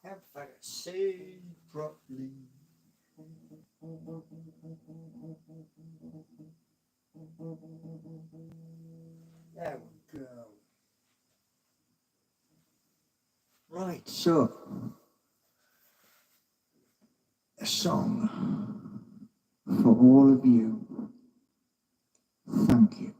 Have I say properly? There we go. Right, so a song for all of you. Thank you.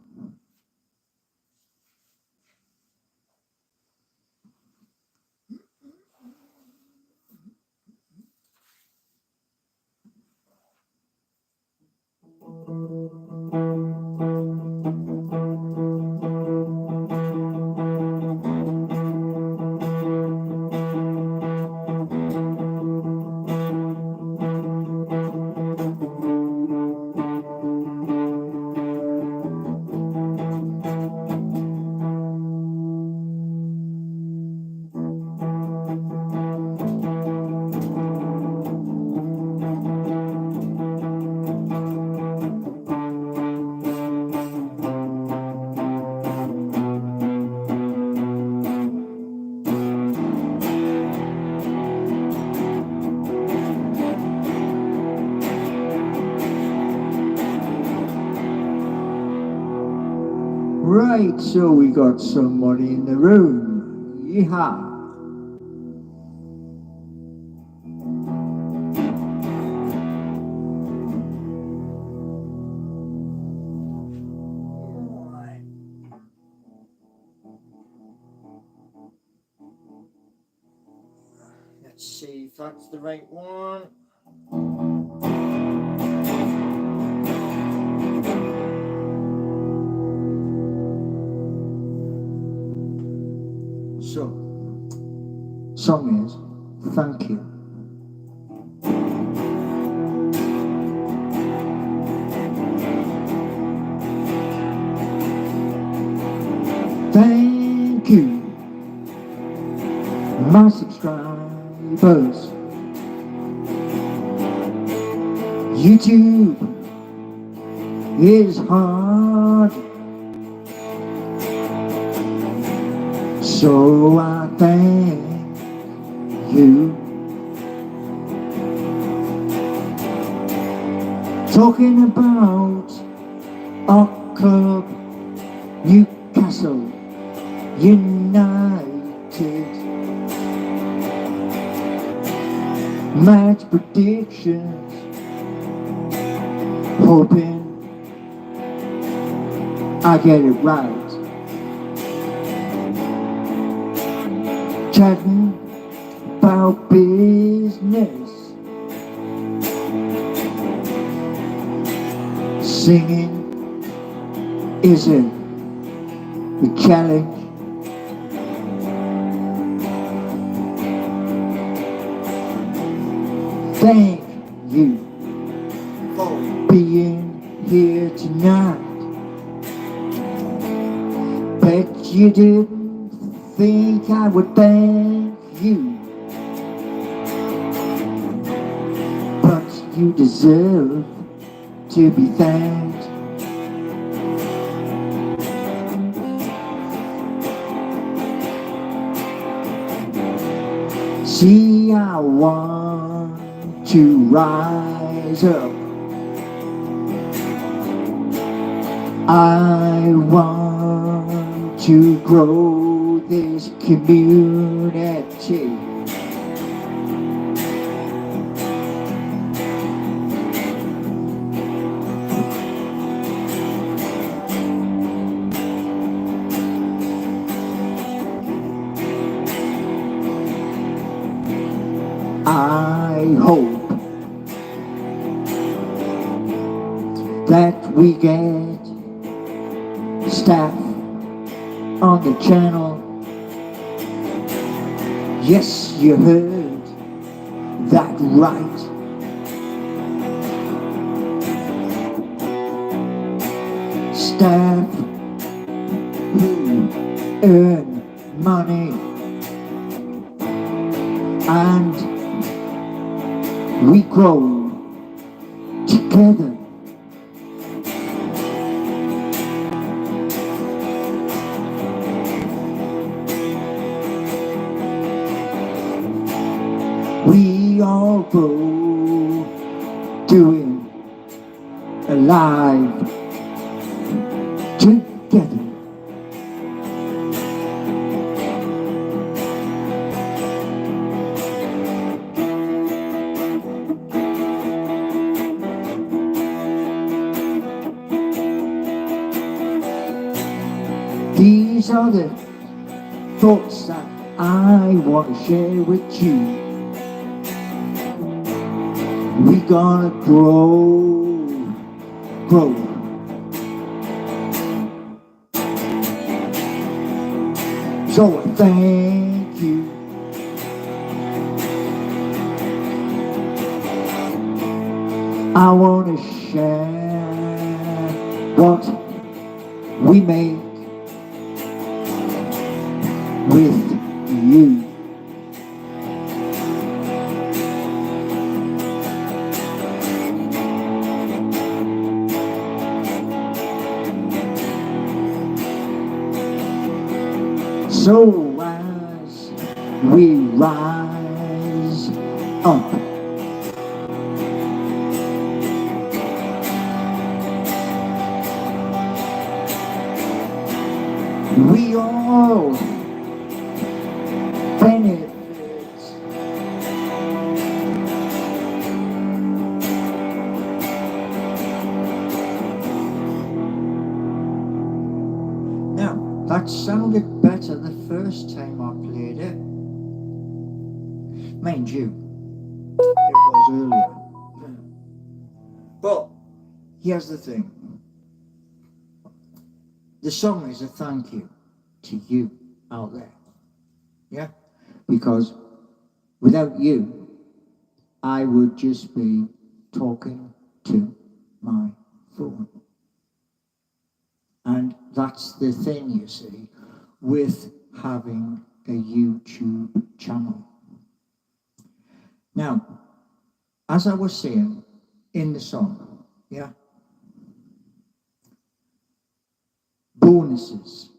Right, so we got somebody in the room. Yeehaw. Let's see if that's the right one. So, song is Thank You. Thank you, my subscribers. YouTube is hard, so I thank you. Talking about our club, Newcastle United. Match predictions, hoping I get it right. Chatting about business, singing isn't a challenge. Thank you for being here tonight. Bet you didn't think I would thank you, but you deserve to be thanked. See, I want to rise up. I want to grow this community. I hope that we get staff on the channel. Yes, you heard that right. staff who earn money, and we grow together. We all grow doing alive together. These are the thoughts that I want to share with you. We gonna grow. So thank you. I wanna share what we make with you. So as we rise up, we all benefit. Now, that sounded better the first time I played it. Mind you, it was earlier. But here's the thing. The song is a thank you to you out there. Yeah? Because without you, I would just be talking to my phone. And that's the thing, you see, with having a YouTube channel. Now, as I was saying in the song, yeah, bonuses.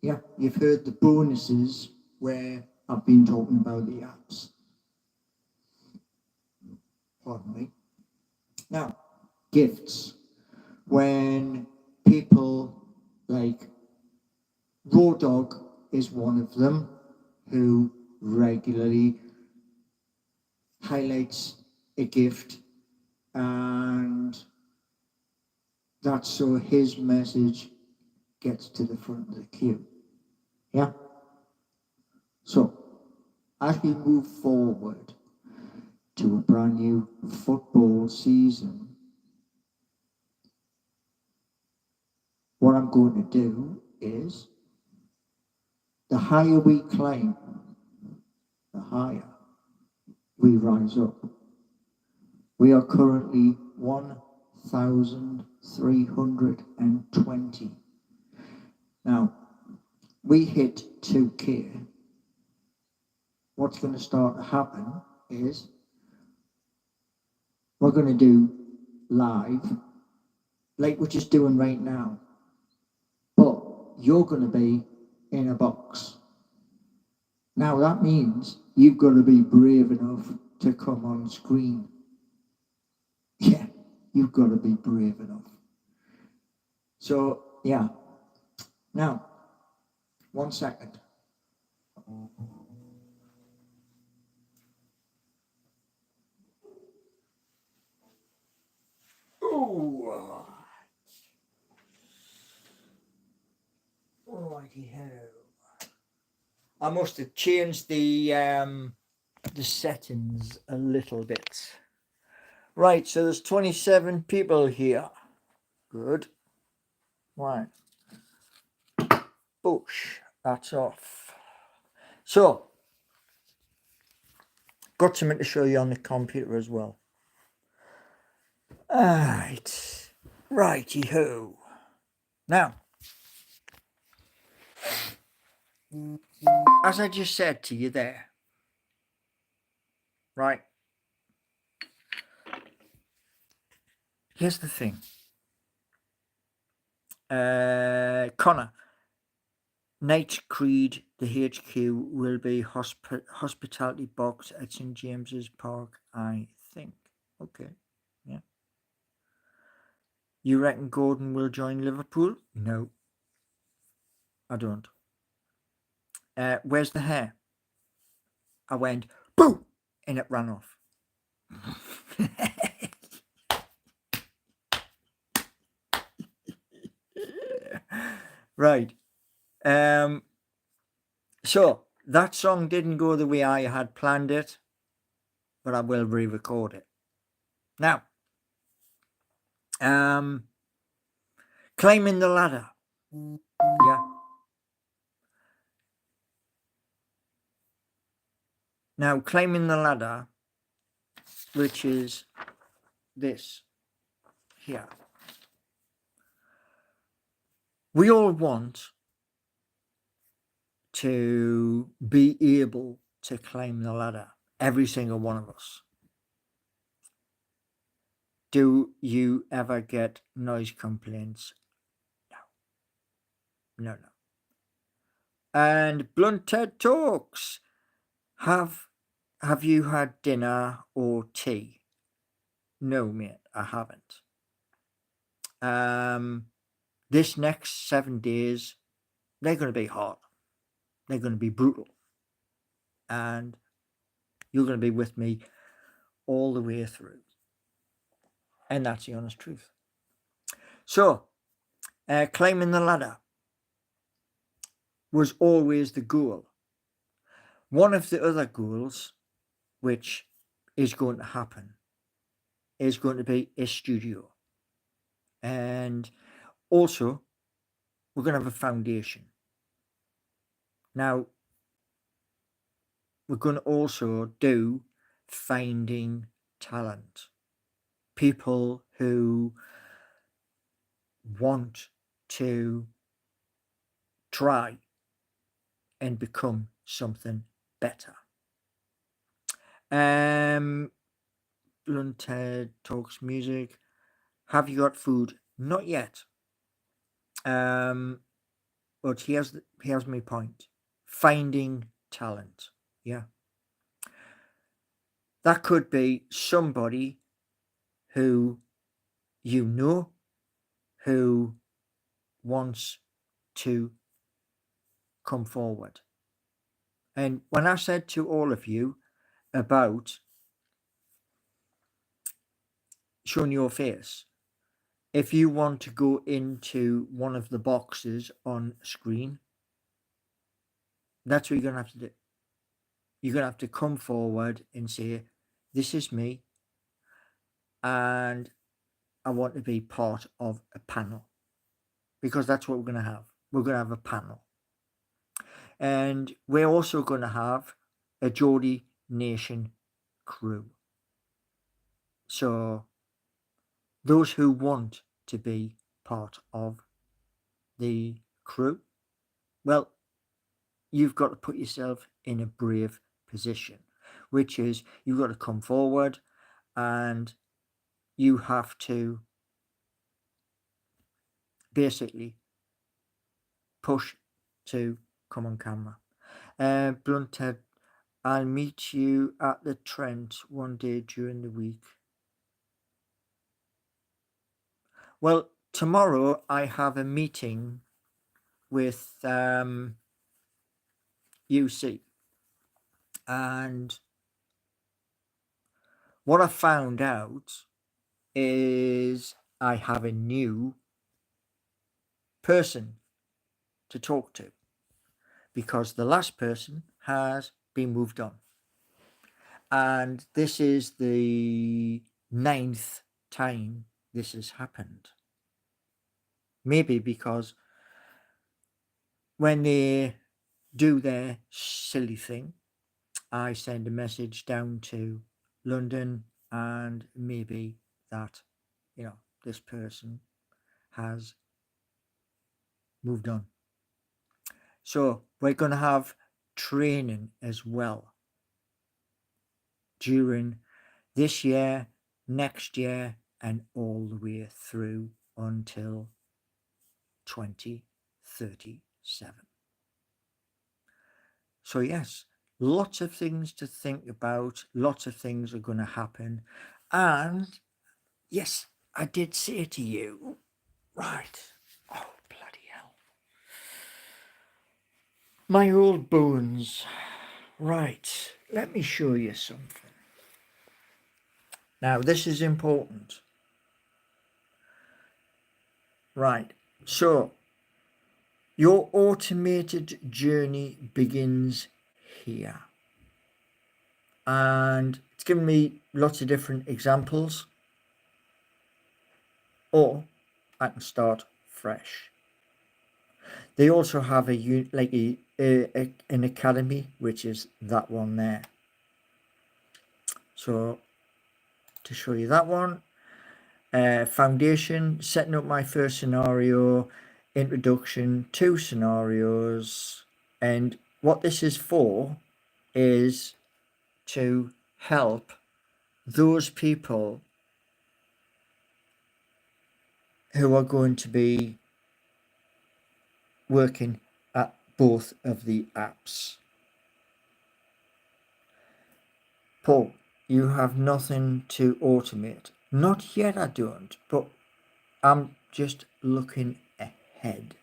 Yeah, you've heard the bonuses where I've been talking about the apps. Pardon me. Now, gifts. When people like Raw Dog is one of them who regularly highlights a gift, and that's so his message gets to the front of the queue. Yeah? So, as we move forward to a brand new football season, what I'm going to do is, the higher we climb, the higher we rise up. We are currently 1,320. Now, we hit 2K. What's going to start to happen is we're going to do live, like we're just doing right now. But you're going to be in a box. Now, that means you've got to be brave enough to come on screen. Yeah, you've got to be brave enough. So, yeah. Now, 1 second. Ooh. Righty ho. I must have changed the settings a little bit. Right, so there's 27 people here. Good. Right. Push. That's off. So, got something to show you on the computer as well. Alright. Righty ho. Now, as I just said to you there, right? Here's the thing. Connor, Nate Creed, the HQ will be hospitality box at St James's Park, I think. Okay, yeah. You reckon Gordon will join Liverpool? No, I don't. Where's the hair? I went, boo! And it ran off. Right. So that song didn't go the way I had planned it, but I will re-record it. Now, climbing the ladder. Yeah. Now, climbing the ladder, which is this here. We all want to be able to climb the ladder. Every single one of us. Do you ever get noise complaints? No. And Blunt TED Talks. Have you had dinner or tea? No, mate, I haven't. This next 7 days, they're going to be hard. They're going to be brutal. And you're going to be with me all the way through. And that's the honest truth. So, climbing the ladder was always the goal. One of the other goals, which is going to happen, is going to be a studio. And also, we're going to have a foundation. Now, we're going to also do finding talent. People who want to try and become something better. Blunt TED Talks music. Have you got food? Not yet. But here's my point. Finding talent. Yeah. That could be somebody who you know who wants to come forward. And when I said to all of you about showing your face, if you want to go into one of the boxes on screen, that's what you're going to have to do. You're going to have to come forward and say, this is me, and I want to be part of a panel. Because that's what we're going to have. We're going to have a panel. And we're also going to have a Geordie Nation crew. So those who want to be part of the crew, well, you've got to put yourself in a brave position, which is you've got to come forward and you have to basically push to come on camera. Blunt TED, I'll meet you at the Trent one day during the week. Well, tomorrow I have a meeting with UC, and what I found out is I have a new person to talk to because the last person has been moved on. And this is the 9th time this has happened. Maybe because when they do their silly thing, I send a message down to London, and maybe that, this person has moved on. So we're going to have training as well during this year, next year, and all the way through until 2037. So, yes, lots of things to think about, lots of things are going to happen. And yes, I did say to you, right, oh, bloody hell. My old bones. Right, let me show you something. Now, this is important. Right, so your automated journey begins here. And it's given me lots of different examples. Or I can start fresh. They also have an academy, which is that one there. So to show you that one, foundation, setting up my first scenario, introduction, 2 scenarios, and what this is for is to help those people who are going to be working at both of the apps. Paul, you have nothing to automate. Not yet, I don't, but I'm just looking ahead.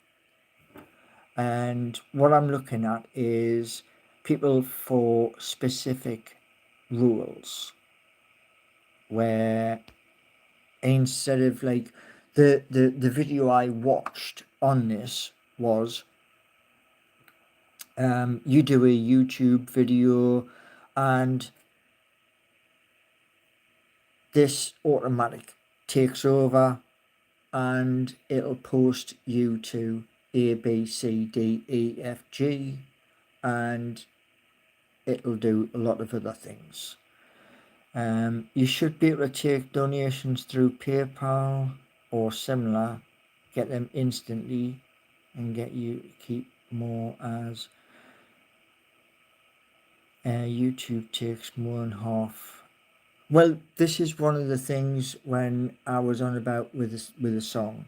And what I'm looking at is people for specific rules, where instead of like the video I watched on this was you do a YouTube video and this automatic takes over and it'll post you to A, B, C, D, E, F, G, and it'll do a lot of other things. You should be able to take donations through PayPal or similar, get them instantly, and get you to keep more as YouTube takes more than half. Well, this is one of the things when I was on about with a song,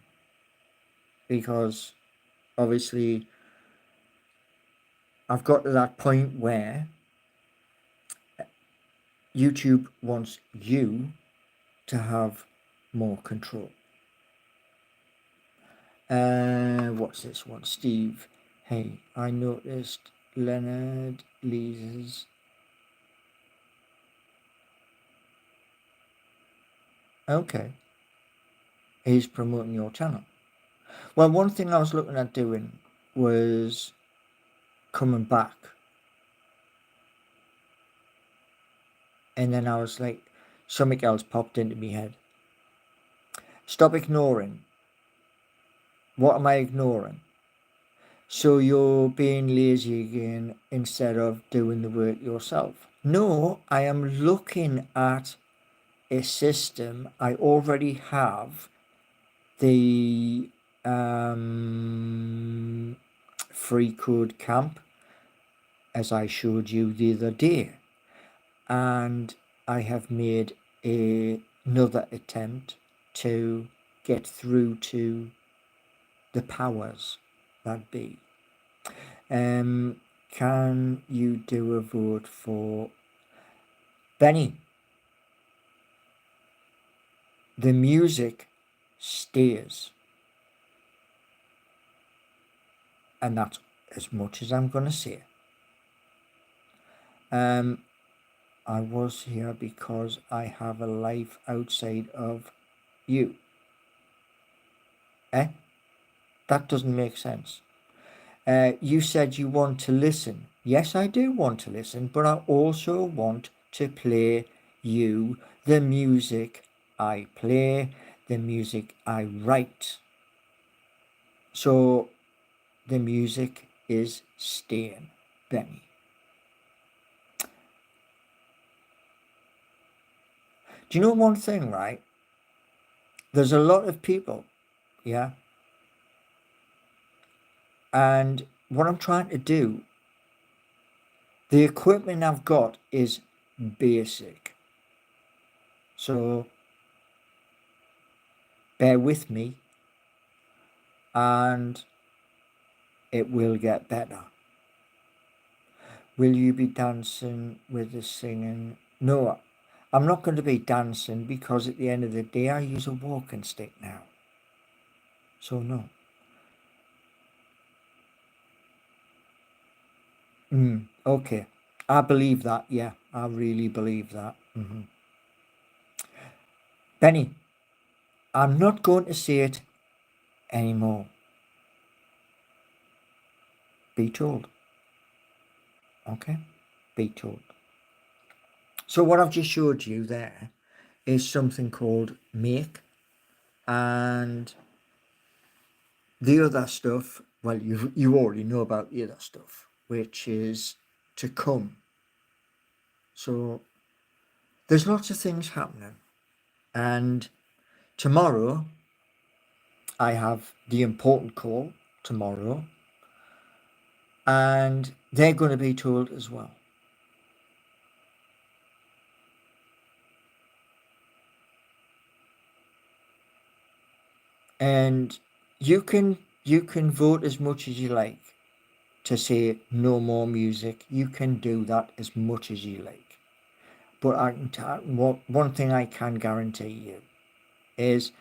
because obviously I've got to that point where YouTube wants you to have more control. What's this one? Steve. Hey, I noticed Leonard Lees's. Okay. He's promoting your channel. Well, one thing I was looking at doing was coming back. And then I was like, something else popped into my head. Stop ignoring. What am I ignoring? So you're being lazy again instead of doing the work yourself. No, I am looking at a system. I already have the free code camp, as I showed you the other day, and I have made another attempt to get through to the powers that be. Can you do a vote for Benny? The music stays, and that's as much as I'm gonna say. I was here because I have a life outside of you. That doesn't make sense. You said you want to listen. Yes, I do want to listen, but I also want to play you the music I play, the music I write. So the music is staying, Benny. Do you know one thing, right? There's a lot of people, yeah, And what I'm trying to do, the equipment I've got is basic. So bear with me and it will get better. Will you be dancing with the singing? No, I'm not going to be dancing because at the end of the day I use a walking stick now. So no. Okay. I believe that. Yeah, I really believe that. Benny, I'm not going to say it anymore. Be told. Okay? Be told. So what I've just showed you there is something called make, and the other stuff, well, you already know about the other stuff, which is to come. So there's lots of things happening. And tomorrow, I have the important call tomorrow, and they're going to be told as well. And you can vote as much as you like to say no more music. You can do that as much as you like. But one thing I can guarantee you is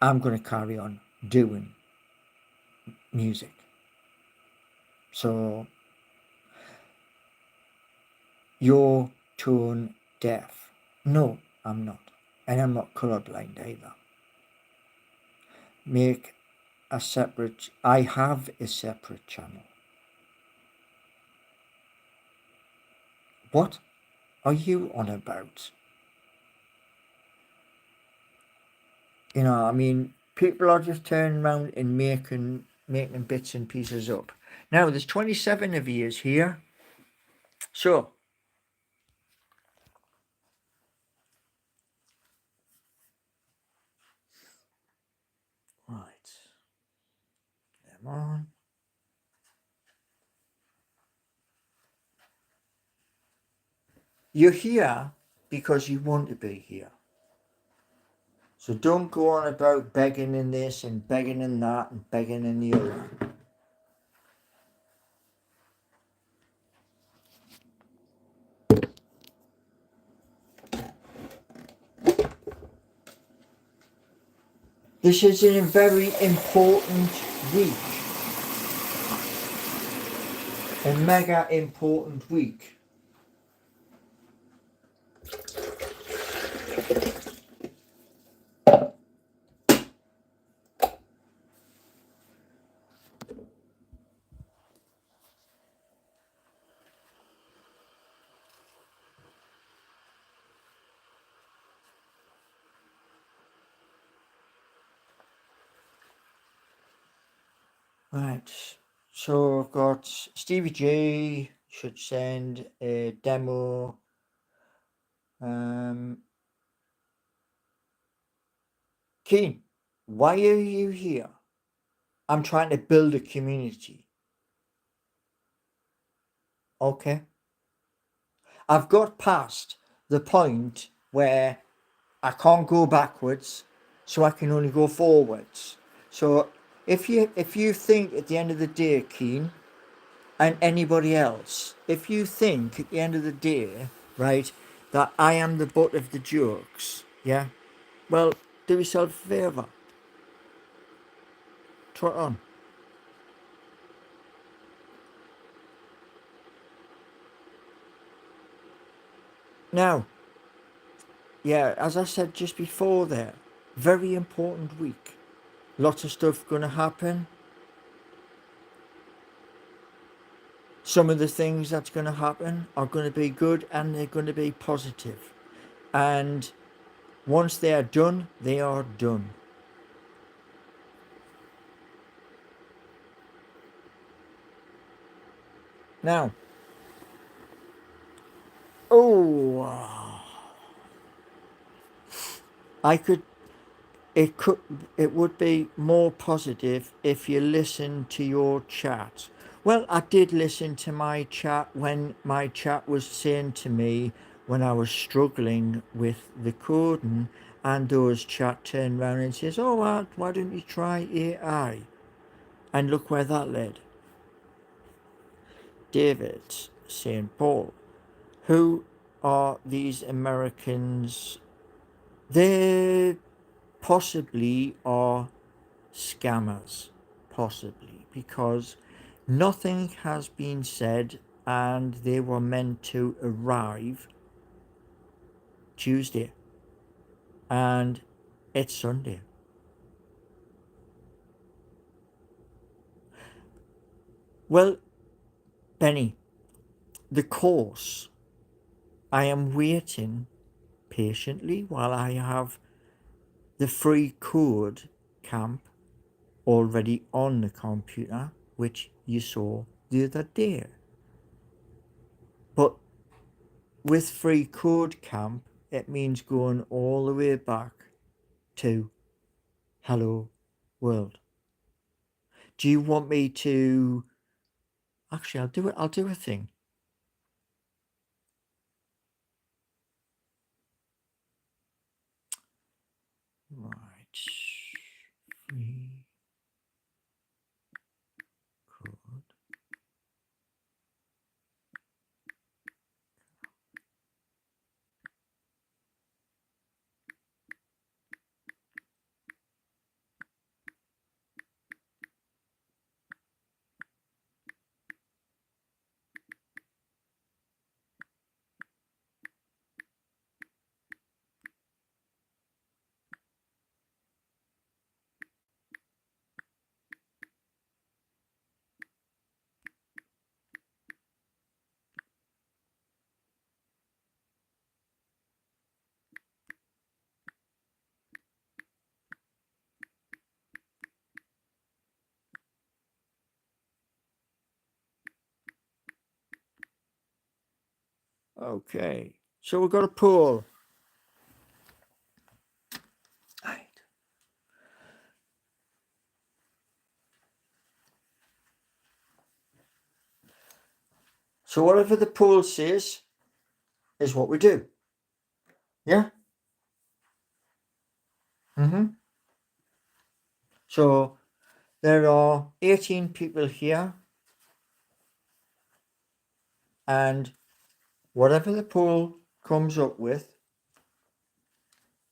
I'm going to carry on doing music. So you're tone deaf. No, I'm not. And I'm not colorblind either. I have a separate channel. What are you on about? I mean, people are just turning around and making bits and pieces up. Now, there's 27 of you here. So, right, come on. You're here because you want to be here. So don't go on about begging in this and begging in that and begging in the other. This is a very important week. A mega important week. Right, so I've got Stevie J should send a demo. Keen, why are you here? I'm trying to build a community. Okay. I've got past the point where I can't go backwards, so I can only go forwards. So if you think at the end of the day, Keen, and anybody else, if you think at the end of the day, right, that I am the butt of the jokes, yeah, well, do yourself a favour. Try it on. Now, yeah, as I said just before there, very important week. Lots of stuff going to happen. Some of the things that's going to happen are going to be good and they're going to be positive. And once they are done, they are done. Now, oh, I could, it would be more positive if you listened to your chat. Well, I did listen to my chat when my chat was saying to me when I was struggling with the coding, and those chat turned around and says, "Oh, why don't you try AI?" And look where that led. David St. Paul. Who are these Americans? They possibly are scammers, possibly, because nothing has been said and they were meant to arrive Tuesday and it's Sunday. Well, Benny, the course, I am waiting patiently while I have the free code camp already on the computer, which you saw the other day. But with free code camp, it means going all the way back to hello world. Do you want me to actually I'll do it, I'll do a thing. Right. Free code. Okay. So we've got a pool. Right. So whatever the pool says is what we do. Yeah? Mm-hmm. So there are 18 people here, and whatever the pool comes up with,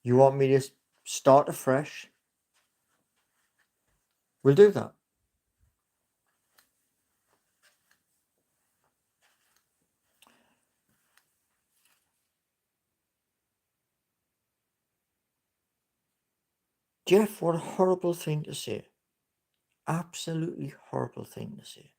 you want me to start afresh, we'll do that. Jeff, what a horrible thing to say. Absolutely horrible thing to say.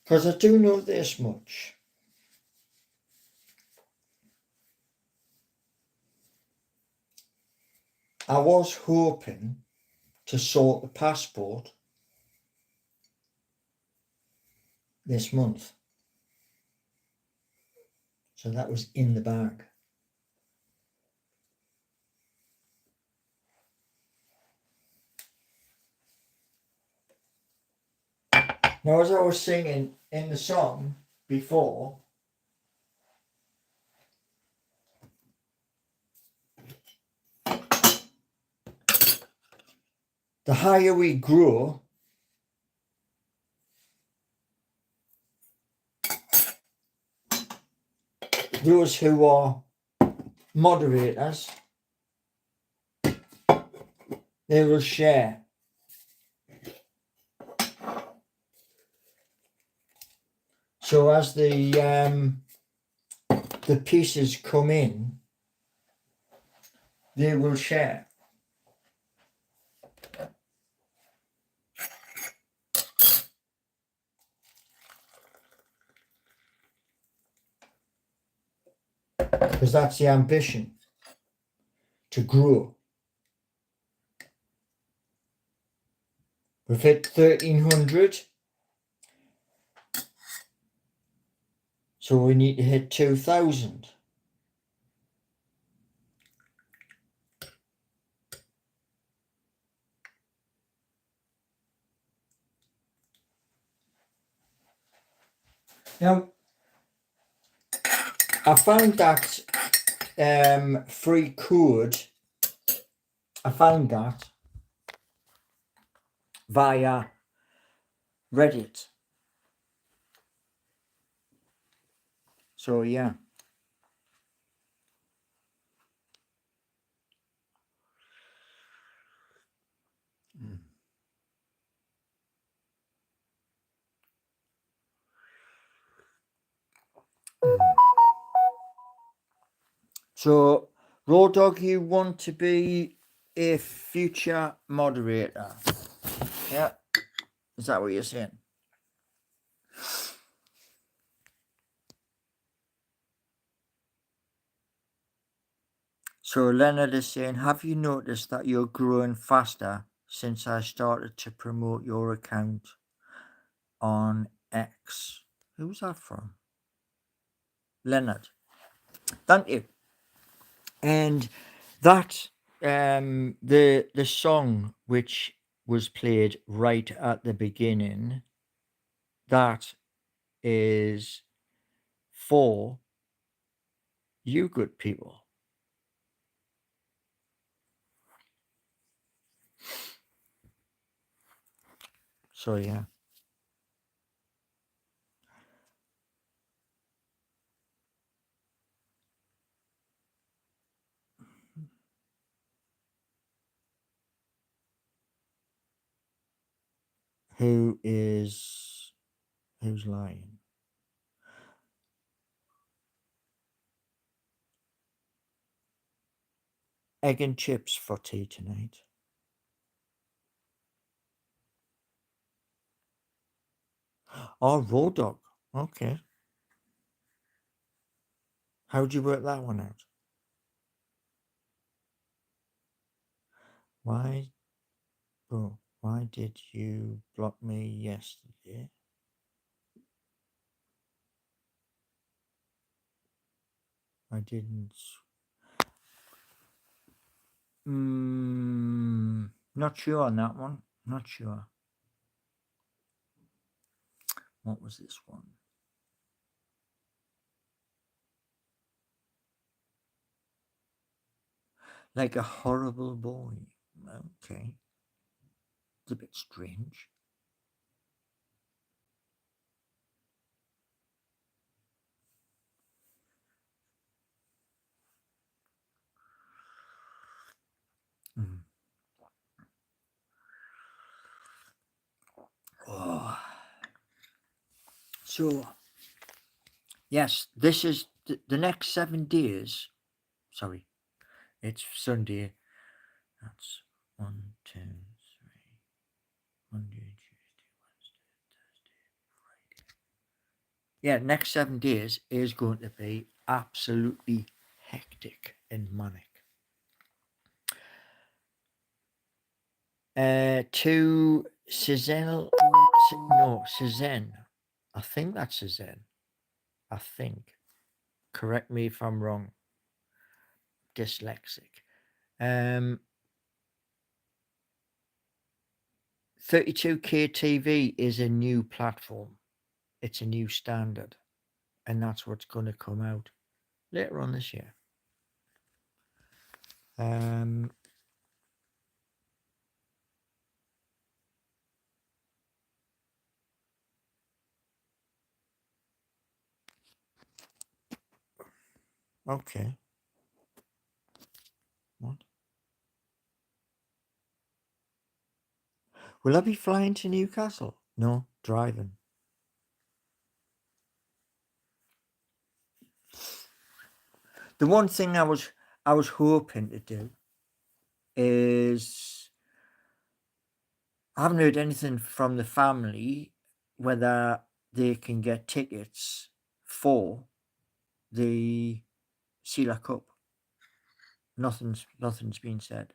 Because I do know this much. I was hoping to sort the passport this month. So that was in the bag. Now, as I was singing in the song before, the higher we grow, those who are moderators, they will share. So as the pieces come in, they will share. Because that's the ambition, to grow. We've hit 1,300. So we need to hit 2,000. Now, I found that free code, I found that via Reddit. So yeah. So, Raw Dog, you want to be a future moderator? Yeah. Is that what you're saying? So Leonard is saying, have you noticed that you're growing faster since I started to promote your account on X? Who's that from? Leonard. Thank you. And that the song which was played right at the beginning, that is for you good people. So yeah. Who's lying? Egg and chips for tea tonight. Oh, raw dog. Okay. How'd you work that one out? Why did you block me yesterday? I didn't. Not sure on that one. Not sure. What was this one? Like a horrible boy. Okay. It's a bit strange. Oh. So, yes, this is the next 7 days. Sorry, it's Sunday. That's 1, 2, 3. Monday, Tuesday, Wednesday, Thursday, Friday. Yeah, next 7 days is going to be absolutely hectic and manic. To Cezanne. I think that's Cezanne. I think. Correct me if I'm wrong. Dyslexic. 32K TV is a new platform. It's a new standard. And that's what's going to come out later on this year. Okay. What? Will I be flying to Newcastle? No, driving. The one thing I was hoping to do is I haven't heard anything from the family whether they can get tickets for the Sela Cup. Nothing's been said.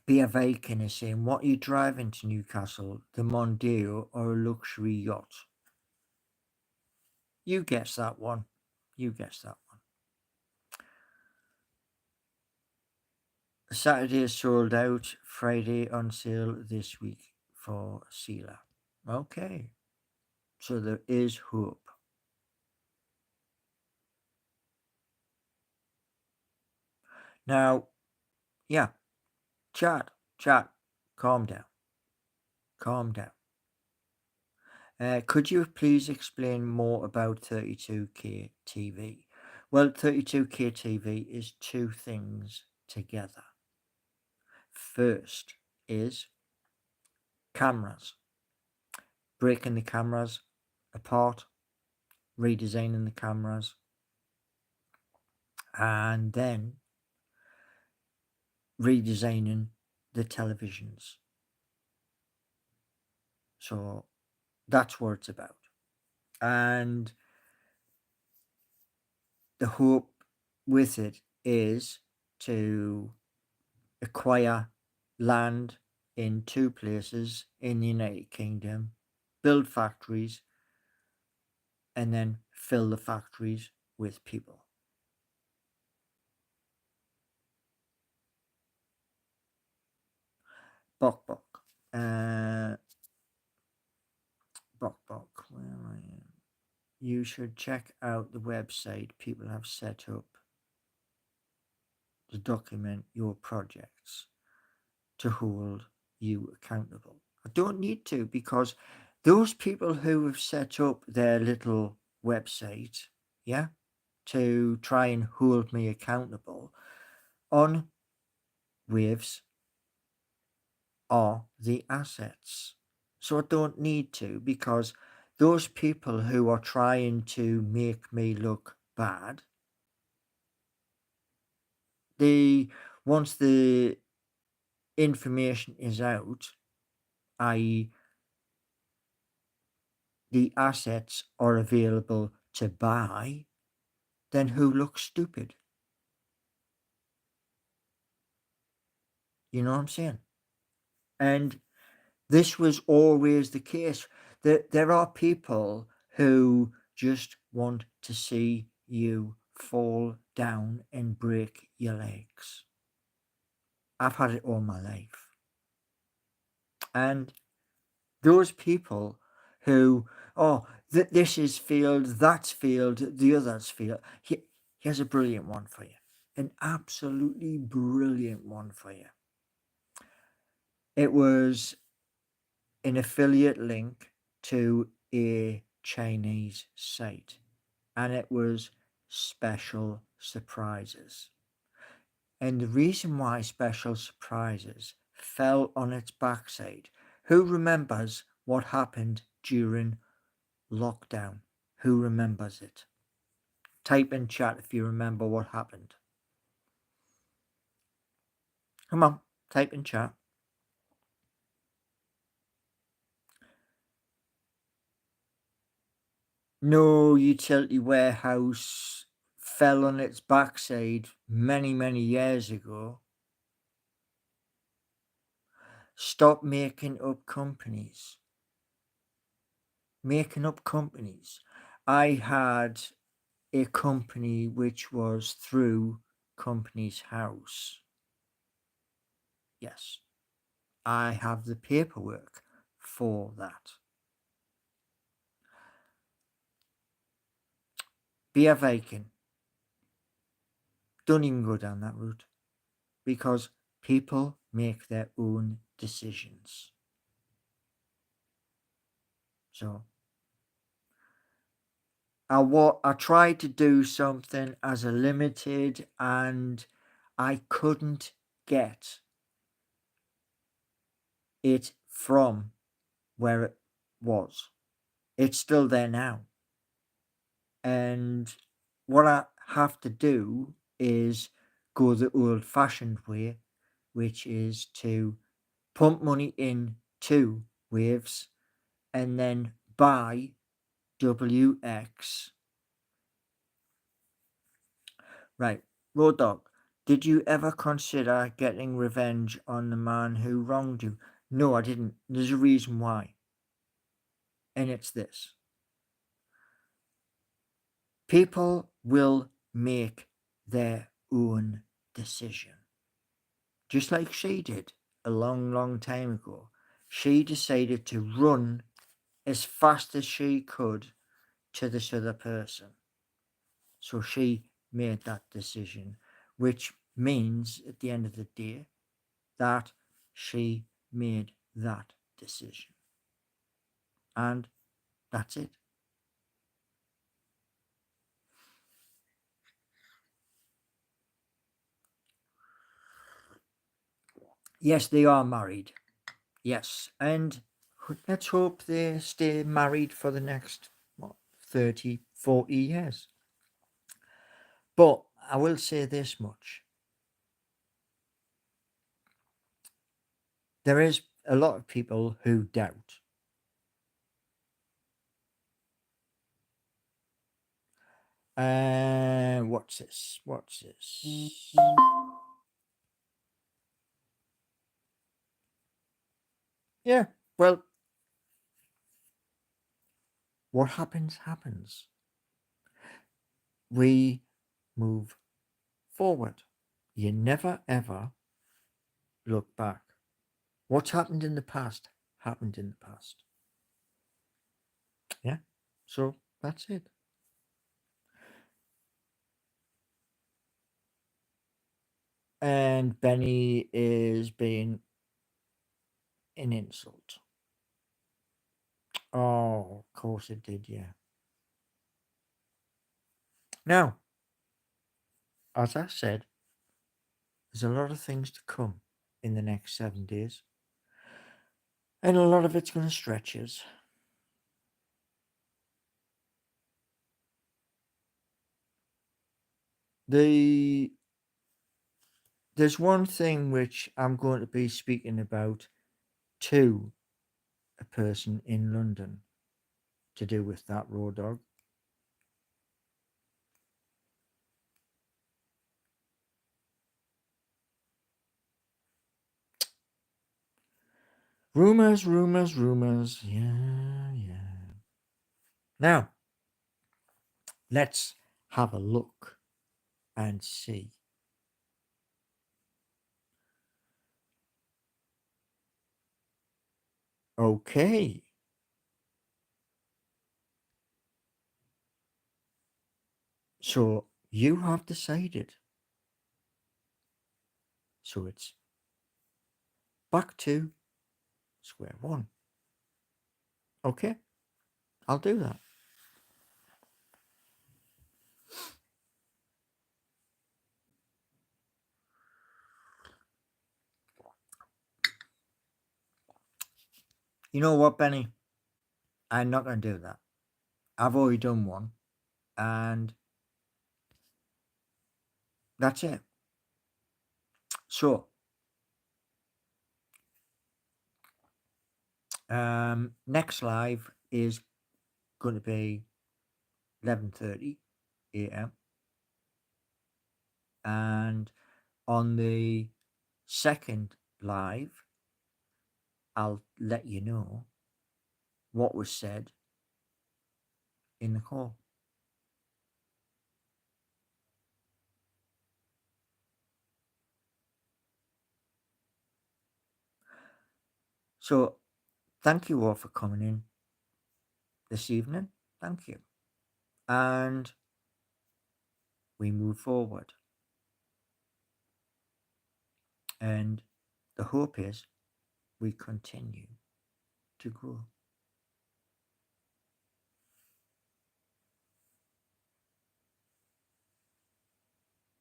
BFA is saying, what are you driving to Newcastle, the Mondeo or a luxury yacht? You guess that one. You guess that one. Saturday is sold out. Friday on sale this week for Sela. Okay. So there is hope. Now, yeah, chat, calm down. Calm down. Could you please explain more about 32K TV? Well, 32K TV is two things together. First is cameras, breaking the cameras apart, redesigning the cameras, and then redesigning the televisions. So that's what it's about. And the hope with it is to acquire land in two places in the United Kingdom, build factories, and then fill the factories with people. Bok Bok. Bok, where am I? You should check out the website people have set up to document your projects to hold you accountable. I don't need to, because those people who have set up their little website, yeah, to try and hold me accountable on waves are the assets. So I don't need to, because those people who are trying to make me look bad, they, once the information is out, i.e., the assets are available to buy, then who looks stupid? You know what I'm saying? And this was always the case. There are people who just want to see you fall down and break your legs. I've had it all my life. And those people who, oh, this is failed, that's failed, the other's failed. Here's a brilliant one for you. An absolutely brilliant one for you. It was an affiliate link to a Chinese site, and it was special surprises. And the reason why special surprises fell on its backside, who remembers what happened during lockdown? Who remembers it? Type in chat if you remember what happened. Come on, type in chat. No utility warehouse fell on its backside many years ago. Stop making up companies. Making up companies. I had a company which was through Companies House. Yes, I have the paperwork for that. be a Viking. Don't even go down that route because people make their own decisions. So I tried to do something as a limited and I couldn't get it from where it was. It's still there now. And what I have to do is go the old fashioned way, which is to pump money in to Waves and then buy WX. Right, Road Dog, did you ever consider getting revenge on the man who wronged you? No, I didn't. There's a reason why. And it's this: people will make their own decision. Just like she did a long, long time ago. She decided to run as fast as she could to this other person. So she made that decision, which means at the end of the day that she made that decision. And that's it. Yes, they are married. Yes. And let's hope they stay married for the next, what, 30, 40 years. But I will say this much. There is a lot of people who doubt. What's this? What's this? Yeah, well, what happens, happens. We move forward. You never ever look back. What's happened in the past happened in the past. Yeah, so that's it. And Benny is being an insult. Oh, of course it did, yeah. Now, as I said, there's a lot of things to come in the next 7 days. And a lot of it's going to stretch us. There's one thing which I'm going to be speaking about to a person in London to do with that raw dog. Rumors, rumors, rumors. Yeah, yeah. Now, let's have a look and see. Okay. So you have decided. So it's back to square one. Okay, I'll do that. You know what, Benny? I'm not going to do that. I've already done one, and that's it. So, next live is going to be 11:30 a.m. and on the second live, I'll let you know what was said in the call. So, thank you all for coming in this evening. Thank you. And we move forward. And the hope is we continue to grow.